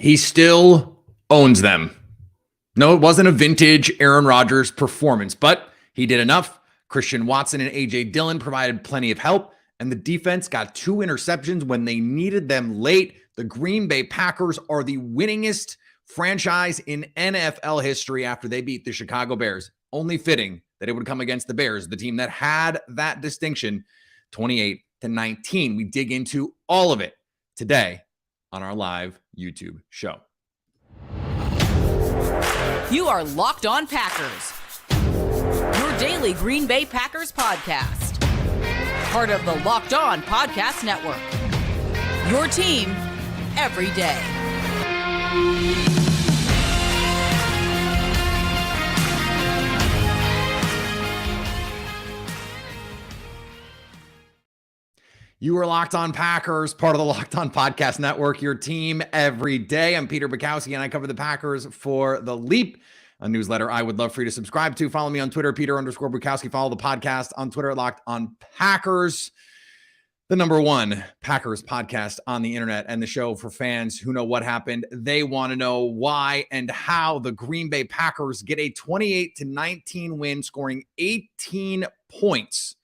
He still owns them. No, it wasn't a vintage Aaron Rodgers performance, but he did enough. Christian Watson and A.J. Dillon provided plenty of help, and the defense got 2 interceptions when they needed them late. The Green Bay Packers are the winningest franchise in NFL history after they beat the Chicago Bears. Only fitting that it would come against the Bears, the team that had that distinction, 28-19. We dig into all of it today on our live YouTube show. You are Locked On Packers, your daily Green Bay Packers podcast. Part of the Locked On Podcast Network, your team every day. You are Locked On Packers, part of the Locked On Podcast Network, your team every day. I'm Peter Bukowski, and I cover the Packers for The Leap, a newsletter I would love for you to subscribe to. Follow me on Twitter, Peter_Bukowski. Follow the podcast on Twitter at Locked On Packers, the #1 Packers podcast on the internet, and the show for fans who know what happened. They want to know why and how the Green Bay Packers get a 28-19 win, scoring 18 points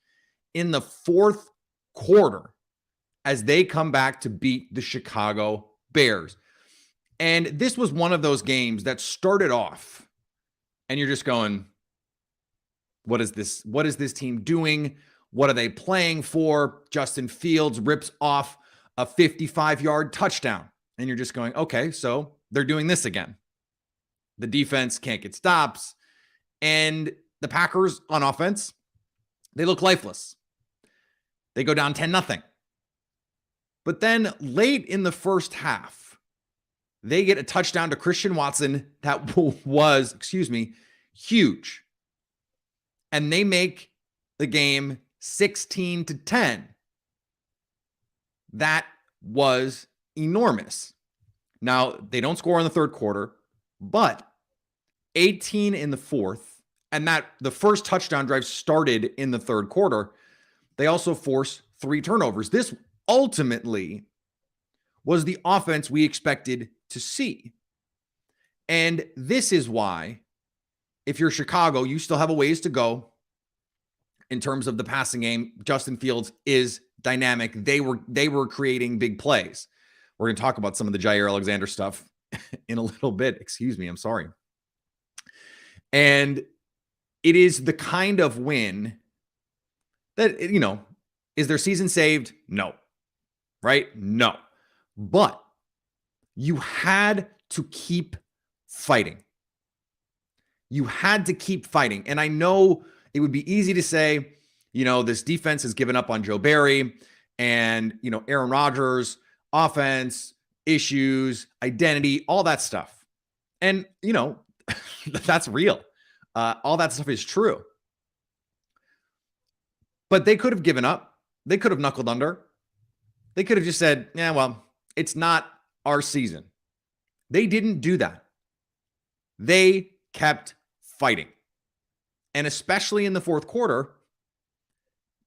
in the fourth quarter as they come back to beat the Chicago Bears. And this was one of those games that started off and you're just going, what is this? What is this team doing? What are they playing for? Justin Fields rips off a 55-yard touchdown. And you're just going, okay, so they're doing this again. The defense can't get stops. And the Packers on offense, they look lifeless. They go down 10-0. But then late in the first half, they get a touchdown to Christian Watson that was, huge. And they make the game 16-10. That was enormous. Now, they don't score in the third quarter, but 18 in the fourth, and that the first touchdown drive started in the third quarter. They also force 3 turnovers. This ultimately was the offense we expected to see. And this is why, if you're Chicago, you still have a ways to go in terms of the passing game. Justin Fields is dynamic. They were creating big plays. We're going to talk about some of the Jair Alexander stuff in a little bit. I'm sorry. And it is the kind of win that, is their season saved? No. Right? No. But you had to keep fighting. You had to keep fighting. And I know it would be easy to say, this defense has given up on Joe Barry and, Aaron Rodgers, offense, issues, identity, all that stuff. And, that's real. All that stuff is true. But they could have given up. They could have knuckled under. They could have just said, yeah, well, it's not our season. They didn't do that. They kept fighting. And especially in the fourth quarter,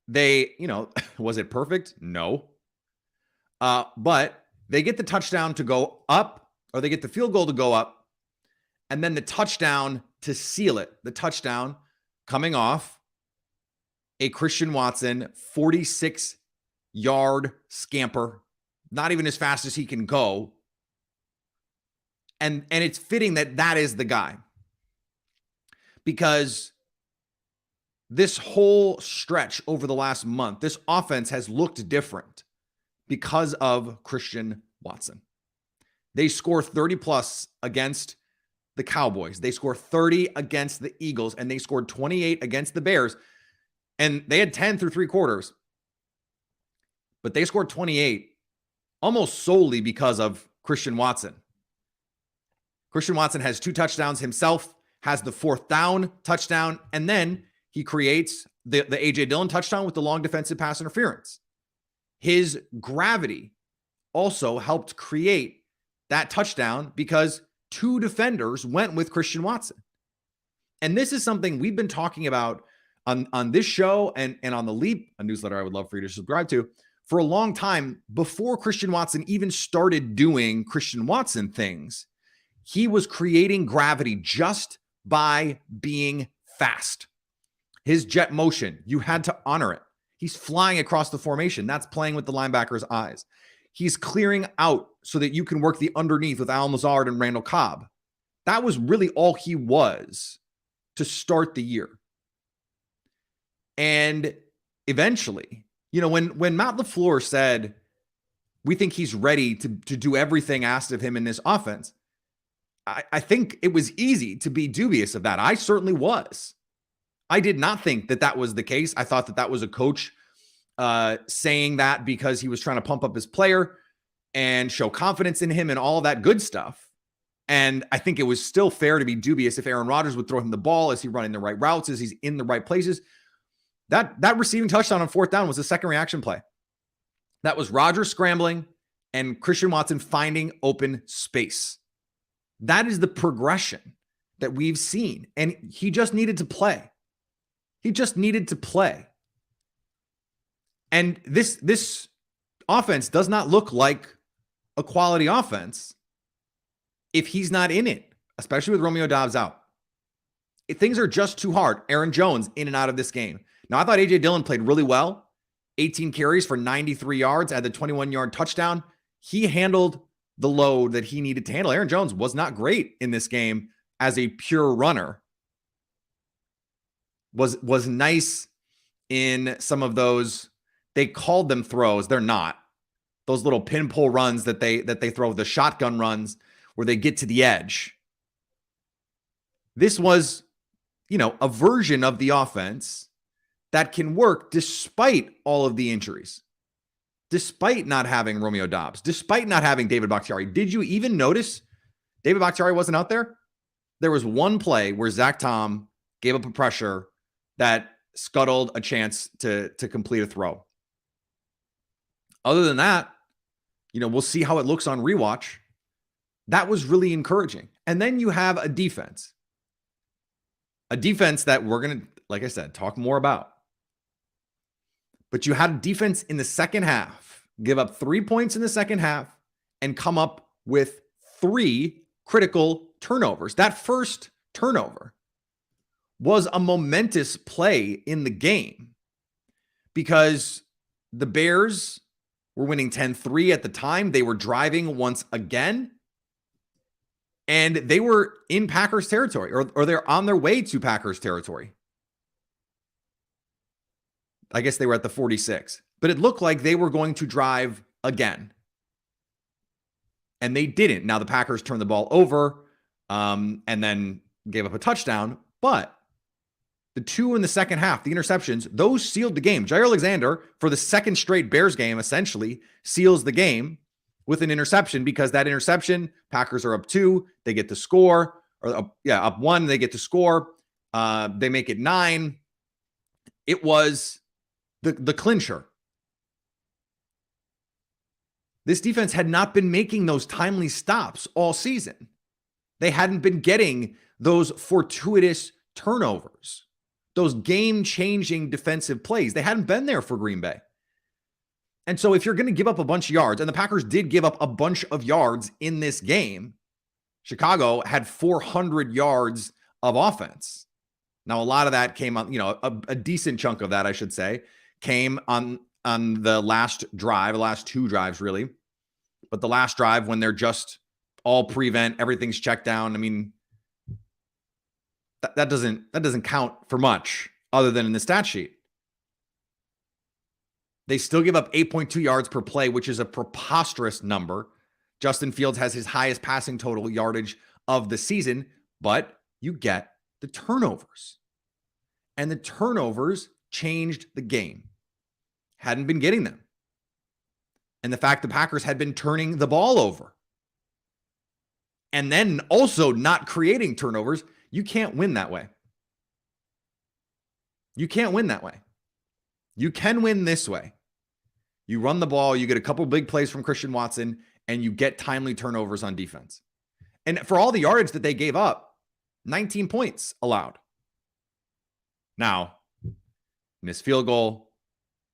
they, was it perfect? No. But they get the touchdown to go up, or they get the field goal to go up, and then the touchdown to seal it. The touchdown coming off a Christian Watson 46-yard scamper, not even as fast as he can go. And it's fitting that is the guy. Because this whole stretch over the last month, this offense has looked different because of Christian Watson. They score 30+ against the Cowboys. They score 30 against the Eagles, and they scored 28 against the Bears. And they had 10 through 3 quarters. But they scored 28 almost solely because of Christian Watson. Christian Watson has 2 touchdowns himself, has the 4th down touchdown, and then he creates the A.J. Dillon touchdown with the long defensive pass interference. His gravity also helped create that touchdown because 2 defenders went with Christian Watson. And this is something we've been talking about on this show and on The Leap, a newsletter I would love for you to subscribe to, For a long time, before Christian Watson even started doing Christian Watson things, he was creating gravity just by being fast. His jet motion, you had to honor it. He's flying across the formation. That's playing with the linebacker's eyes. He's clearing out so that you can work the underneath with Al Lazard and Randall Cobb. That was really all he was to start the year. And eventually, when Matt LaFleur said, we think he's ready to do everything asked of him in this offense, I think it was easy to be dubious of that. I certainly was. I did not think that was the case. I thought that was a coach saying that because he was trying to pump up his player and show confidence in him and all that good stuff. And I think it was still fair to be dubious if Aaron Rodgers would throw him the ball. Is he running the right routes? Is he in the right places? That receiving touchdown on 4th down was a second reaction play. That was Rodgers scrambling and Christian Watson finding open space. That is the progression that we've seen. And he just needed to play. He just needed to play. And this offense does not look like a quality offense if he's not in it, especially with Romeo Doubs out. Things are just too hard. Aaron Jones in and out of this game. Now, I thought A.J. Dillon played really well. 18 carries for 93 yards, had the 21-yard touchdown. He handled the load that he needed to handle. Aaron Jones was not great in this game as a pure runner. Was nice in some of those, they called them throws. They're not. Those little pin pull runs that they throw, the shotgun runs where they get to the edge. This was, a version of the offense that can work despite all of the injuries, despite not having Romeo Doubs, despite not having David Bakhtiari. Did you even notice David Bakhtiari wasn't out there? There was one play where Zach Tom gave up a pressure that scuttled a chance to complete a throw. Other than that, we'll see how it looks on rewatch. That was really encouraging. And then you have a defense that we're going to, like I said, talk more about. But you had a defense in the second half, give up 3 points in the second half and come up with 3 critical turnovers. That first turnover was a momentous play in the game because the Bears were winning 10-3 at the time. They were driving once again, and they were in Packers territory, or they're on their way to Packers territory. I guess they were at the 46, but it looked like they were going to drive again, and they didn't. Now the Packers turned the ball over and then gave up a touchdown, but the 2 in the second half, the interceptions, those sealed the game. Jair Alexander, for the second straight Bears game, essentially seals the game with an interception because that interception, Packers are up 2, they get the score, up 1, they get to score. They make it 9. It was the clincher. This defense had not been making those timely stops all season. They hadn't been getting those fortuitous turnovers, those game-changing defensive plays. They hadn't been there for Green Bay. And so if you're going to give up a bunch of yards, and the Packers did give up a bunch of yards in this game, Chicago had 400 yards of offense. Now, a lot of that came on, a decent chunk of that, I should say, came on the last drive, the last 2 drives, really. But the last drive, when they're just all prevent, everything's checked down. I mean, that doesn't count for much other than in the stat sheet. They still give up 8.2 yards per play, which is a preposterous number. Justin Fields has his highest passing total yardage of the season, but you get the turnovers. And the turnovers changed the game. Hadn't been getting them. And the fact the Packers had been turning the ball over and then also not creating turnovers, you can't win that way. You can't win that way. You can win this way. You run the ball, you get a couple big plays from Christian Watson, and you get timely turnovers on defense. And for all the yardage that they gave up, 19 points allowed. Now, miss field goal,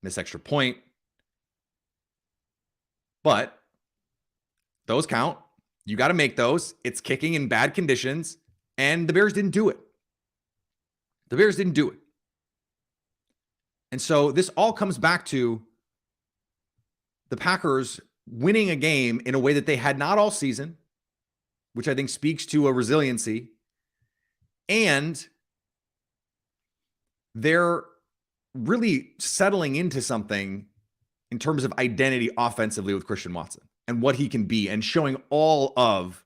miss extra point. But those count. You got to make those. It's kicking in bad conditions, and the Bears didn't do it. The Bears didn't do it. And so this all comes back to the Packers winning a game in a way that they had not all season, which I think speaks to a resiliency. And they're really settling into something in terms of identity offensively with Christian Watson and what he can be, and showing all of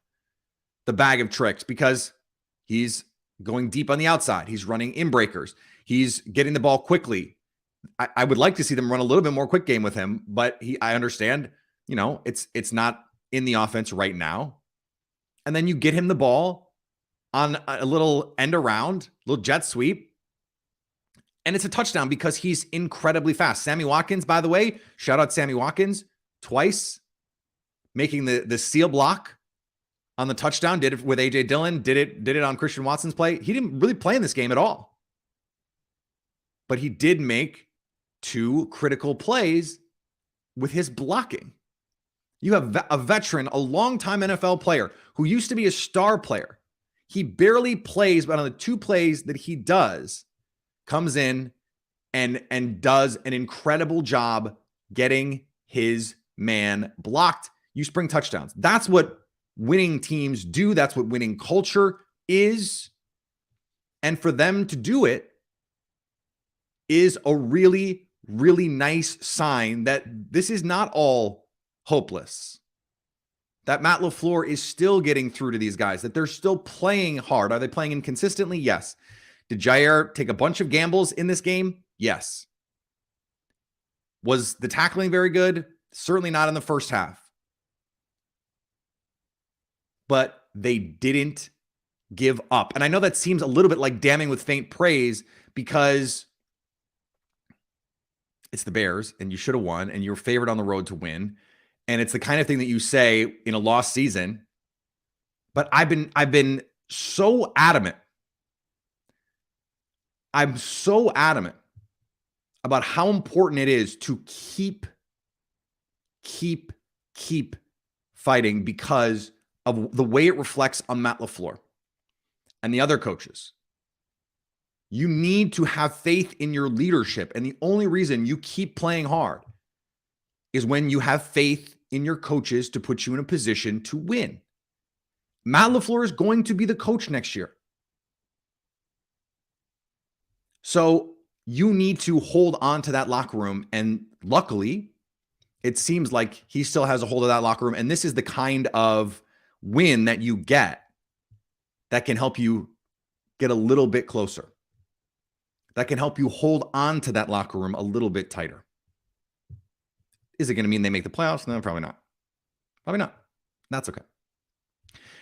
the bag of tricks, because he's going deep on the outside. He's running in breakers. He's getting the ball quickly. I would like to see them run a little bit more quick game with him, but I understand, it's not in the offense right now. And then you get him the ball on a little end around, little jet sweep, and it's a touchdown because he's incredibly fast. Sammy Watkins, by the way, shout out Sammy Watkins, twice making the seal block on the touchdown. Did it with A.J. Dillon, did it on Christian Watson's play. He didn't really play in this game at all, but he did make 2 critical plays with his blocking. You have a veteran, a longtime NFL player who used to be a star player. He barely plays, but on the 2 plays that he does, comes in and does an incredible job getting his man blocked. You spring touchdowns. That's what winning teams do. That's what winning culture is. And for them to do it is a really, really nice sign that this is not all hopeless. That Matt LaFleur is still getting through to these guys, that they're still playing hard. Are they playing inconsistently? Yes. Did Jair take a bunch of gambles in this game? Yes. Was the tackling very good? Certainly not in the first half. But they didn't give up. And I know that seems a little bit like damning with faint praise, because it's the Bears and you should have won and you're favored on the road to win. And it's the kind of thing that you say in a lost season. But I've been so adamant. I'm so adamant about how important it is to keep fighting, because of the way it reflects on Matt LaFleur and the other coaches. You need to have faith in your leadership. And the only reason you keep playing hard is when you have faith in your coaches to put you in a position to win. Matt LaFleur is going to be the coach next year. So you need to hold on to that locker room. And luckily, it seems like he still has a hold of that locker room. And this is the kind of win that you get that can help you get a little bit closer, that can help you hold on to that locker room a little bit tighter. Is it going to mean they make the playoffs? No, probably not. Probably not. That's okay.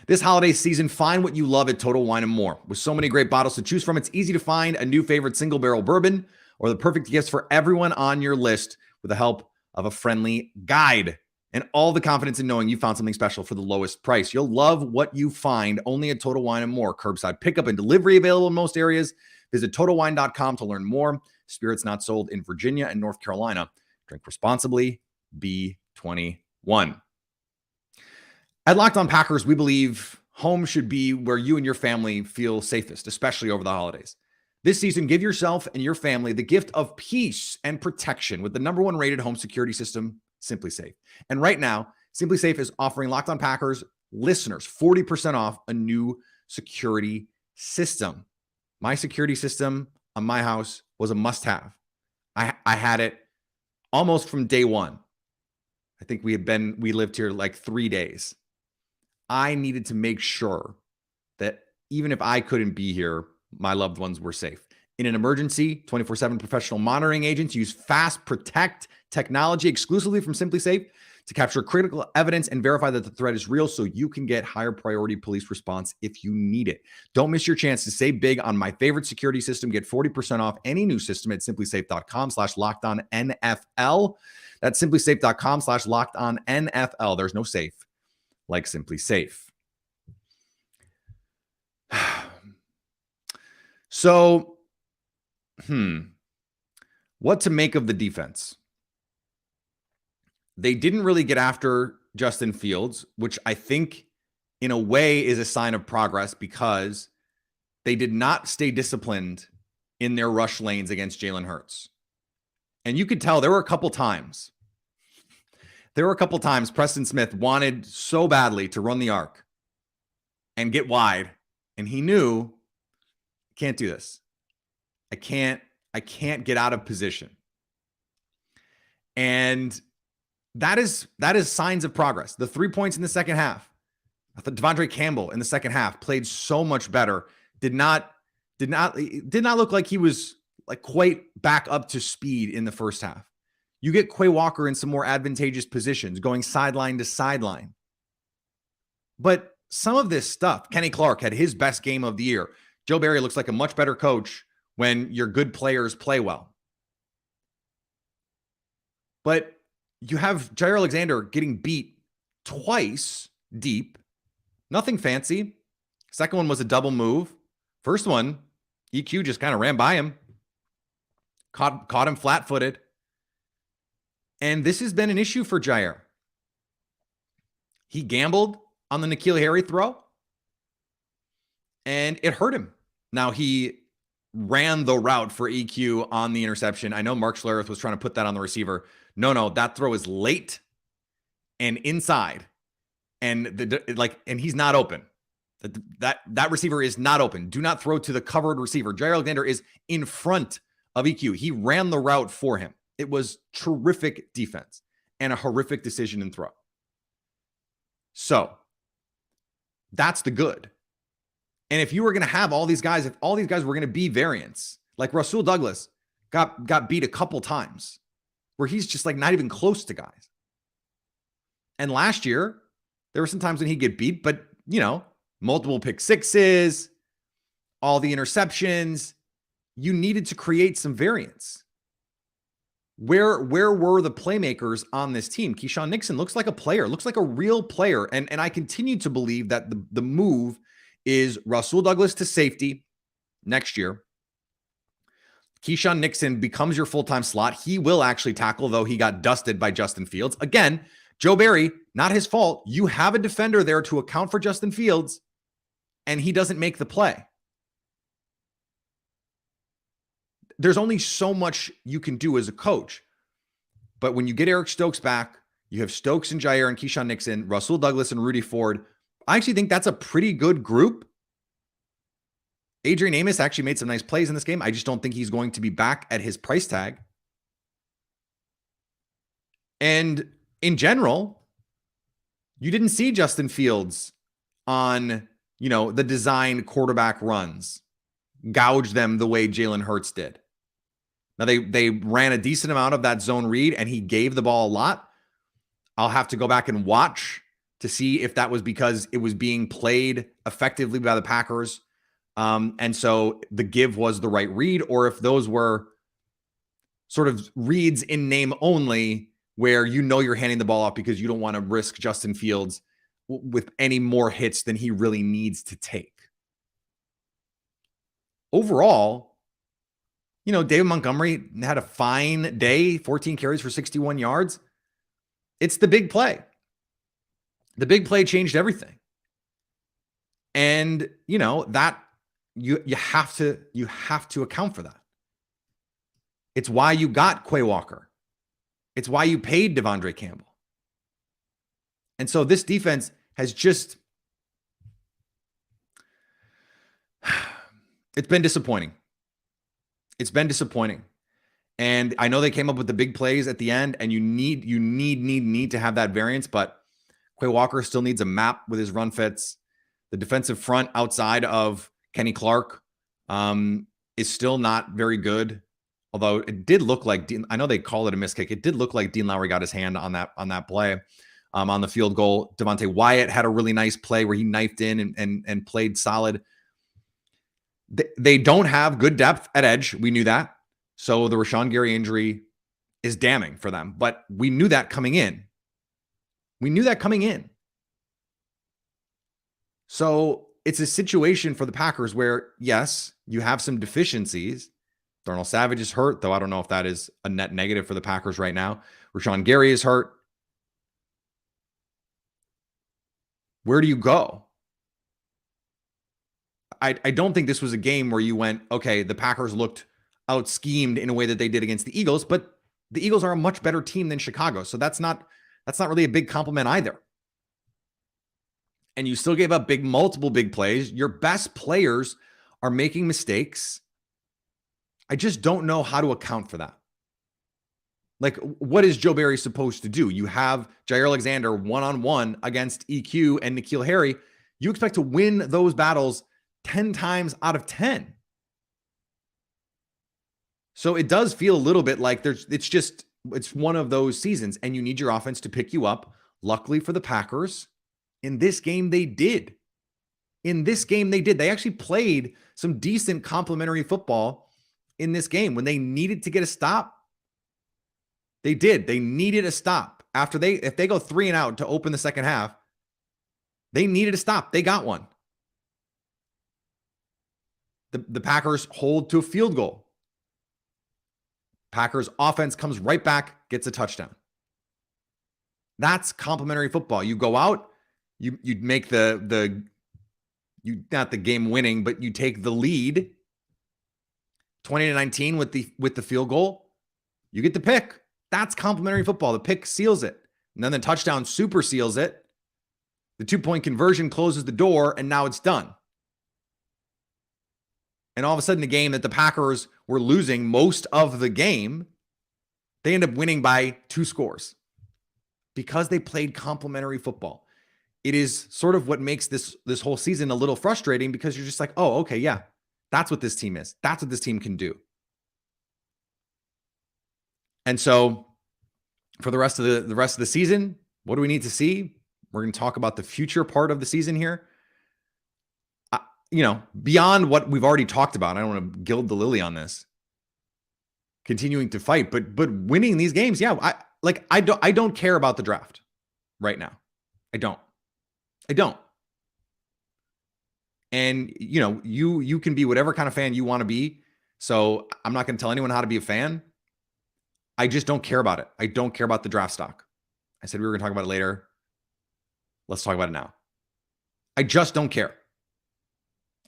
This holiday season, find what you love at Total Wine & More. With so many great bottles to choose from, it's easy to find a new favorite single barrel bourbon or the perfect gifts for everyone on your list with the help of a friendly guide. And all the confidence in knowing you found something special for the lowest price. You'll love what you find only at Total Wine & More. Curbside pickup and delivery available in most areas. Visit TotalWine.com to learn more. Spirits not sold in Virginia and North Carolina. Drink responsibly. Be 21. At Locked On Packers, we believe home should be where you and your family feel safest, especially over the holidays. This season, give yourself and your family the gift of peace and protection with the #1 rated home security system, SimpliSafe. And right now, SimpliSafe is offering Locked On Packers listeners 40% off a new security system. My security system on my house was a must-have. I had it almost from day one. I think we lived here like 3 days. I needed to make sure that even if I couldn't be here, my loved ones were safe. In an emergency, 24/7 professional monitoring agents use Fast Protect technology exclusively from SimpliSafe to capture critical evidence and verify that the threat is real, so you can get higher priority police response if you need it. Don't miss your chance to save big on my favorite security system. Get 40% off any new system at simplisafe.com/lockedonnfl. That's simplisafe.com/lockedonnfl. There's no safe like SimpliSafe. So, what to make of the defense? They didn't really get after Justin Fields, which I think in a way is a sign of progress because they did not stay disciplined in their rush lanes against Jalen Hurts. And you could tell there were a couple times Preston Smith wanted so badly to run the arc and get wide. And he knew, I can't do this. I can't get out of position. And that is signs of progress. The 3 points in the second half. I thought Devondre Campbell in the second half played so much better. Did not look like he was like quite back up to speed in the first half. You get Quay Walker in some more advantageous positions, going sideline to sideline. But some of this stuff, Kenny Clark had his best game of the year. Joe Barry looks like a much better coach when your good players play well. But you have Jair Alexander getting beat twice deep. Nothing fancy. Second one was a double move. First one, EQ just kind of ran by him. Caught him flat-footed. And this has been an issue for Jair. He gambled on the N'Keal Harry throw, and it hurt him. Now, he ran the route for EQ on the interception. I know Mark Schlereth was trying to put that on the receiver. No, that throw is late and inside, and and he's not open. That receiver is not open. Do not throw to the covered receiver. Jair Alexander is in front of EQ. He ran the route for him. It was terrific defense and a horrific decision and throw. So that's the good. And if you were going to have all these guys, if all these guys were going to be variants, like Rasul Douglas got beat a couple times where he's just like not even close to guys. And last year, there were some times when he'd get beat, but multiple pick sixes, all the interceptions, you needed to create some variance. Where were the playmakers on this team? Keyshawn Nixon looks like a player, looks like a real player. And I continue to believe that the move is Rasul Douglas to safety next year. Keyshawn Nixon becomes your full-time slot. He will actually tackle, though he got dusted by Justin Fields. Again, Joe Barry, not his fault. You have a defender there to account for Justin Fields, and he doesn't make the play. There's only so much you can do as a coach. But when you get Eric Stokes back, you have Stokes and Jair and Keyshawn Nixon, Rasul Douglas and Rudy Ford. I actually think that's a pretty good group. Adrian Amos actually made some nice plays in this game. I just don't think he's going to be back at his price tag. And in general, you didn't see Justin Fields on, the design quarterback runs, gouge them the way Jalen Hurts did. Now, they ran a decent amount of that zone read, and he gave the ball a lot. I'll have to go back and watch to see if that was because it was being played effectively by the Packers. And so the give was the right read, or if those were sort of reads in name only where you're handing the ball off because you don't want to risk Justin Fields with any more hits than he really needs to take. Overall, David Montgomery had a fine day, 14 carries for 61 yards. It's the big play. The big play changed everything. And, that you have to account for that. It's why you got Quay Walker. It's why you paid Devondre Campbell. And so this defense has just, it's been disappointing. It's been disappointing. And I know they came up with the big plays at the end, and you need to have that variance, but Quay Walker still needs a map with his run fits. The defensive front outside of Kenny Clark is still not very good. Although it did look like, I know they call it a miss kick. It did look like Dean Lowry got his hand on that play on the field goal. Devontae Wyatt had a really nice play where he knifed in and played solid. They don't have good depth at edge. We knew that. So the Rashawn Gary injury is damning for them. But we knew that coming in. So it's a situation for the Packers where, yes, you have some deficiencies. Darnell Savage is hurt, though I don't know if that is a net negative for the Packers right now. Rashawn Gary is hurt. where do you go? I don't think this was a game where you went, okay, the Packers looked out schemed in a way that they did against the Eagles, but the Eagles are a much better team than Chicago. So that's not really a big compliment either. And you still gave up multiple big plays. Your best players are making mistakes. I just don't know how to account for that. Like, what is Joe Barry supposed to do? You have Jair Alexander one-on-one against EQ and N'Keal Harry. You expect to win those battles 10 times out of 10. So it does feel a little bit like it's one of those seasons, and you need your offense to pick you up. Luckily for the Packers, in this game, they did. They actually played some decent complementary football in this game. When they needed to get a stop, they did. They needed a stop. If they go 3 and out to open the second half, they needed a stop. They got one. The Packers hold to a field goal. Packers offense comes right back, gets a touchdown. That's complementary football. You go out, you make not the game winning, but you take the lead 20-19 with the field goal. You get the pick. That's complementary football. The pick seals it. And then the touchdown super seals it. The 2-point conversion closes the door, and now it's done. And all of a sudden, the game that the Packers were losing most of the game, they end up winning by 2 scores because they played complementary football. It is sort of what makes this whole season a little frustrating, because you're just like, oh, okay, yeah, that's what this team is. That's what this team can do. And so for the rest of the season, what do we need to see? We're going to talk about the future part of the season here. Beyond what we've already talked about, I don't want to gild the lily on this. Continuing to fight, but winning these games, yeah. I don't care about the draft right now. I don't. And you can be whatever kind of fan you want to be. So I'm not going to tell anyone how to be a fan. I just don't care about it. I don't care about the draft stock. I said we were going to talk about it later. Let's talk about it now. I just don't care.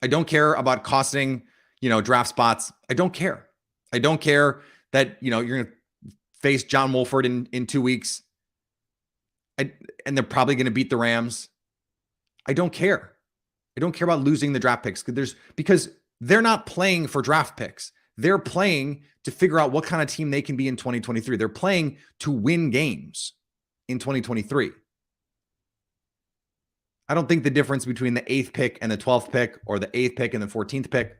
I don't care about costing, draft spots. I don't care. I don't care that, you're going to face John Wolford in 2 weeks. And they're probably going to beat the Rams. I don't care. I don't care about losing the draft picks because they're not playing for draft picks. They're playing to figure out what kind of team they can be in 2023. They're playing to win games in 2023. I don't think the difference between the 8th pick and the 12th pick, or the 8th pick and the 14th pick,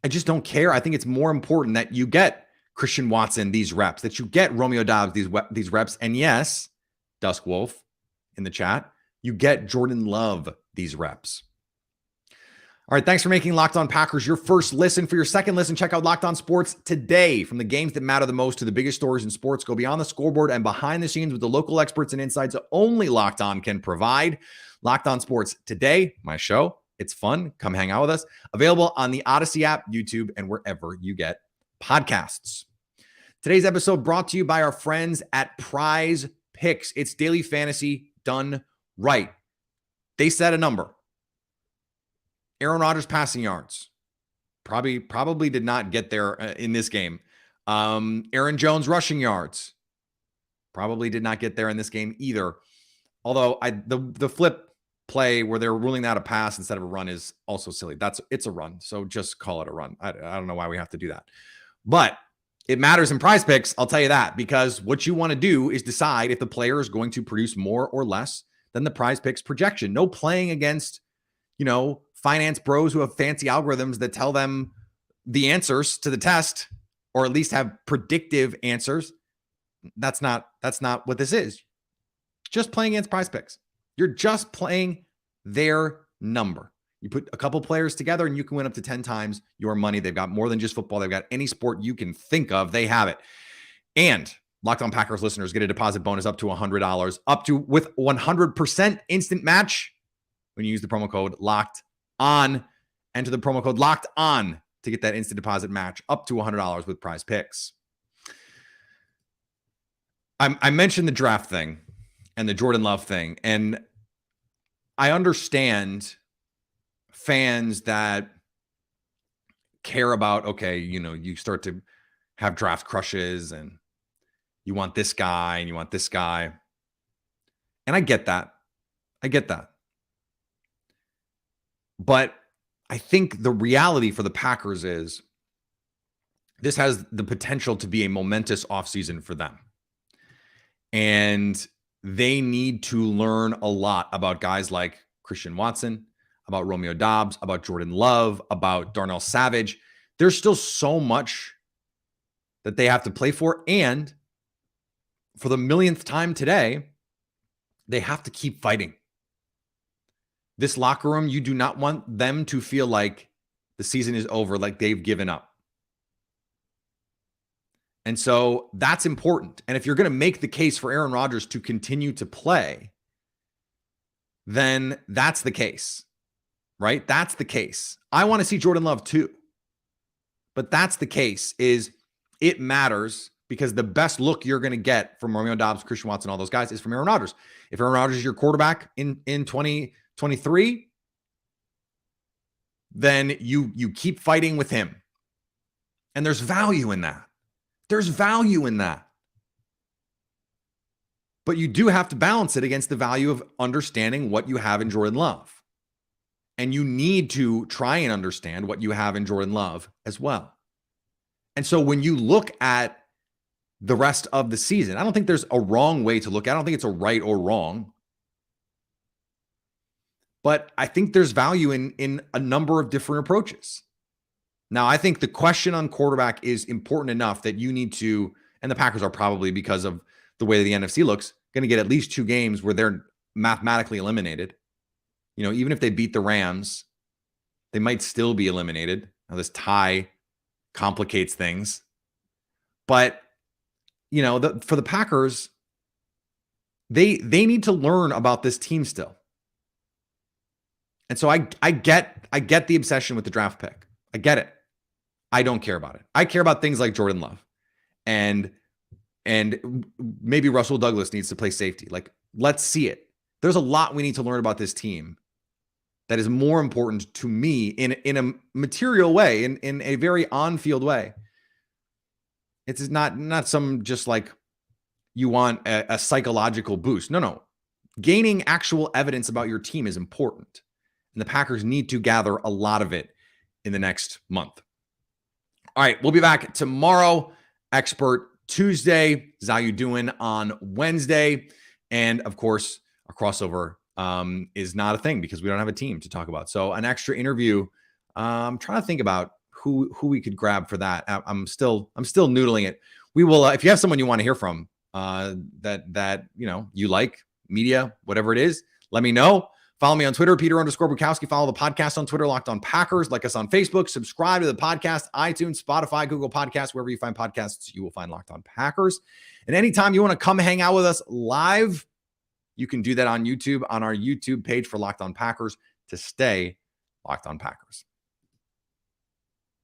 I just don't care. I think it's more important that you get Christian Watson these reps, that you get Romeo Doubs these reps. And yes, Dusk Wolf in the chat, you get Jordan Love these reps. All right, thanks for making Locked On Packers your first listen. For your second listen, check out Locked On Sports Today. From the games that matter the most to the biggest stories in sports, go beyond the scoreboard and behind the scenes with the local experts and insights that only Locked On can provide. Locked On Sports Today, my show. It's fun. Come hang out with us. Available on the Odyssey app, YouTube, and wherever you get podcasts. Today's episode brought to you by our friends at BPrizePicks. It's daily fantasy done right. They set a number. Aaron Rodgers passing yards probably did not get there in this game. Aaron Jones rushing yards probably did not get there in this game either. Although the flip play where they're ruling out a pass instead of a run is also silly. It's a run, so just call it a run. I don't know why we have to do that, but it matters in Prize Picks. I'll tell you that, because what you want to do is decide if the player is going to produce more or less than the Prize Picks projection. No playing against, finance bros who have fancy algorithms that tell them the answers to the test, or at least have predictive answers. That's not what this is. Just playing against Prize Picks. You're just playing their number. You put a couple players together and you can win up to 10 times your money. They've got more than just football. They've got any sport you can think of. They have it. And Locked On Packers listeners get a deposit bonus up to $100, with 100% instant match when you use the promo code Locked On. Enter the promo code Locked On to get that instant deposit match up to $100 with Prize Picks. I mentioned the draft thing and the Jordan Love thing, and I understand fans that care about, okay, you start to have draft crushes and you want this guy and you want this guy. And I get that. But I think the reality for the Packers is this has the potential to be a momentous offseason for them. And they need to learn a lot about guys like Christian Watson, about Romeo Doubs, about Jordan Love, about Darnell Savage. There's still so much that they have to play for. And for the millionth time today, they have to keep fighting. This locker room, you do not want them to feel like the season is over, like they've given up. And so that's important. And if you're going to make the case for Aaron Rodgers to continue to play, then that's the case, right? That's the case. I want to see Jordan Love too. But that's the case, is it matters because the best look you're going to get from Romeo Doubs, Christian Watson, all those guys is from Aaron Rodgers. If Aaron Rodgers is your quarterback in 2023, then you keep fighting with him. And there's value in that. There's value in that. But you do have to balance it against the value of understanding what you have in Jordan Love. And you need to try and understand what you have in Jordan Love as well. And so when you look at the rest of the season, I don't think there's a wrong way to look at it. I don't think it's a right or wrong. But I think there's value in a number of different approaches. Now, I think the question on quarterback is important enough that you need to, and the Packers are probably, because of the way the NFC looks, going to get at least 2 games where they're mathematically eliminated. Even if they beat the Rams, they might still be eliminated. Now, this tie complicates things. But, for the Packers, they need to learn about this team still. And so I get the obsession with the draft pick. I get it. I don't care about it. I care about things like Jordan Love and maybe Russell Douglas needs to play safety. Like, let's see it. There's a lot we need to learn about this team that is more important to me in a material way, in a very on-field way. It's not some just like you want a psychological boost. No. Gaining actual evidence about your team is important. And the Packers need to gather a lot of it in the next month. All right, we'll be back tomorrow. Expert Tuesday. Is how you doing on Wednesday. And of course, a crossover is not a thing because we don't have a team to talk about. So an extra interview. I'm trying to think about who we could grab for that. I'm still noodling it. We will, if you have someone you want to hear from that you like, media, whatever it is, let me know. Follow me on Twitter, Peter_Bukowski. Follow the podcast on Twitter, Locked On Packers. Like us on Facebook. Subscribe to the podcast, iTunes, Spotify, Google Podcasts. Wherever you find podcasts, you will find Locked On Packers. And anytime you want to come hang out with us live, you can do that on YouTube, on our YouTube page for Locked On Packers, to stay Locked On Packers.